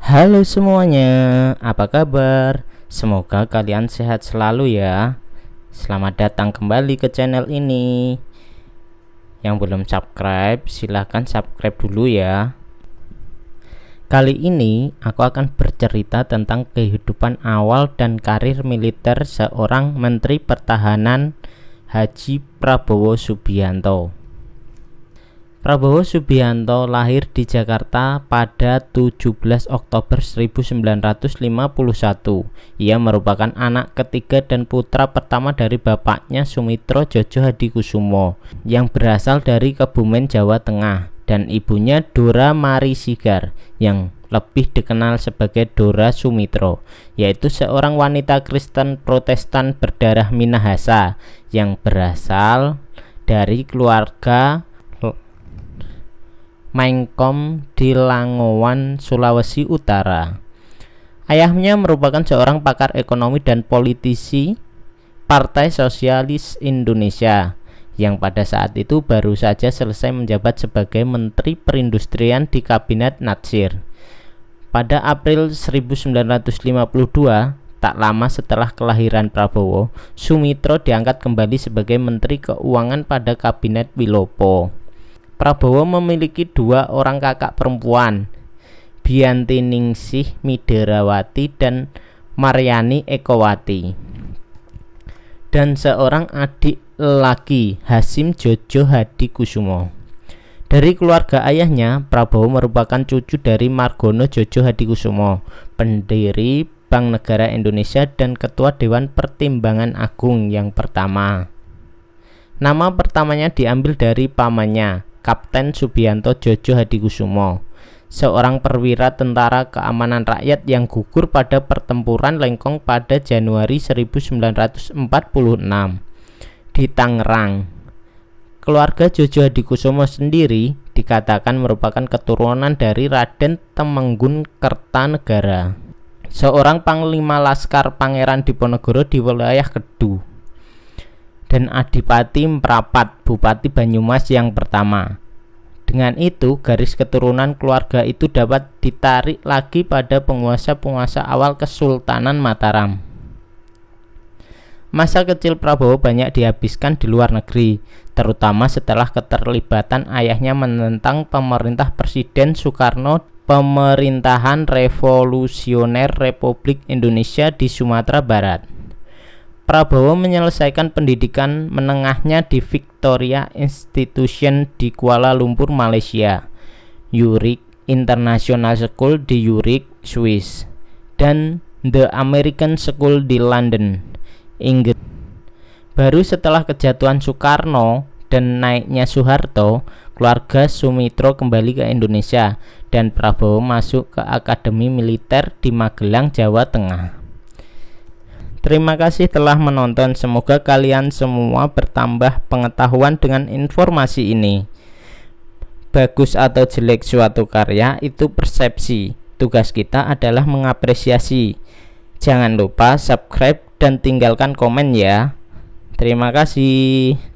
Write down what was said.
Halo semuanya, apa kabar? Semoga kalian sehat selalu ya. Selamat datang kembali ke channel ini. Yang belum subscribe, silahkan subscribe dulu ya. Kali ini aku akan bercerita tentang kehidupan awal dan karir militer seorang Menteri Pertahanan Haji Prabowo Subianto. Prabowo Subianto lahir di Jakarta pada 17 Oktober 1951. Ia merupakan anak ketiga dan putra pertama dari bapaknya Sumitro Djojo Hadikusumo yang berasal dari Kebumen, Jawa Tengah, dan ibunya Dora Mari Sigar yang lebih dikenal sebagai Dora Sumitro, yaitu seorang wanita Kristen Protestan berdarah Minahasa yang berasal dari keluarga Mainkom di Langowan, Sulawesi Utara. Ayahnya merupakan seorang pakar ekonomi dan politisi Partai Sosialis Indonesia yang pada saat itu baru saja selesai menjabat sebagai Menteri Perindustrian di Kabinet Natsir. Pada April 1952, tak lama setelah kelahiran Prabowo, Sumitro diangkat kembali sebagai Menteri Keuangan pada Kabinet Wilopo. Prabowo memiliki dua orang kakak perempuan, Bianti Ningsih Midarawati dan Maryani Ekowati, dan seorang adik laki, Hasim Djojo Hadikusumo. Dari keluarga ayahnya, Prabowo merupakan cucu dari Margono Djojo Hadikusumo, pendiri Bank Negara Indonesia dan Ketua Dewan Pertimbangan Agung yang pertama. Nama pertamanya diambil dari pamannya, Kapten Subianto Djojo Hadikusumo, seorang perwira tentara keamanan rakyat yang gugur pada pertempuran Lengkong pada Januari 1946 di Tangerang. Keluarga Djojo Hadikusumo sendiri dikatakan merupakan keturunan dari Raden Temenggun Kertanegara, seorang panglima laskar Pangeran Diponegoro di wilayah Kedu, dan Adipati Mprapat, Bupati Banyumas yang pertama. Dengan itu, garis keturunan keluarga itu dapat ditarik lagi pada penguasa-penguasa awal Kesultanan Mataram. Masa kecil Prabowo banyak dihabiskan di luar negeri, terutama setelah keterlibatan ayahnya menentang pemerintah Presiden Soekarno, pemerintahan revolusioner Republik Indonesia di Sumatera Barat. Prabowo menyelesaikan pendidikan menengahnya di Victoria Institution di Kuala Lumpur, Malaysia, Zurich International School di Zurich, Swiss, dan The American School di London, Inggris. Baru setelah kejatuhan Soekarno dan naiknya Soeharto, keluarga Sumitro kembali ke Indonesia dan Prabowo masuk ke Akademi Militer di Magelang, Jawa Tengah. Terima kasih telah menonton. Semoga kalian semua bertambah pengetahuan dengan informasi ini. Bagus atau jelek suatu karya itu persepsi. Tugas kita adalah mengapresiasi. Jangan lupa subscribe dan tinggalkan komen ya. Terima kasih.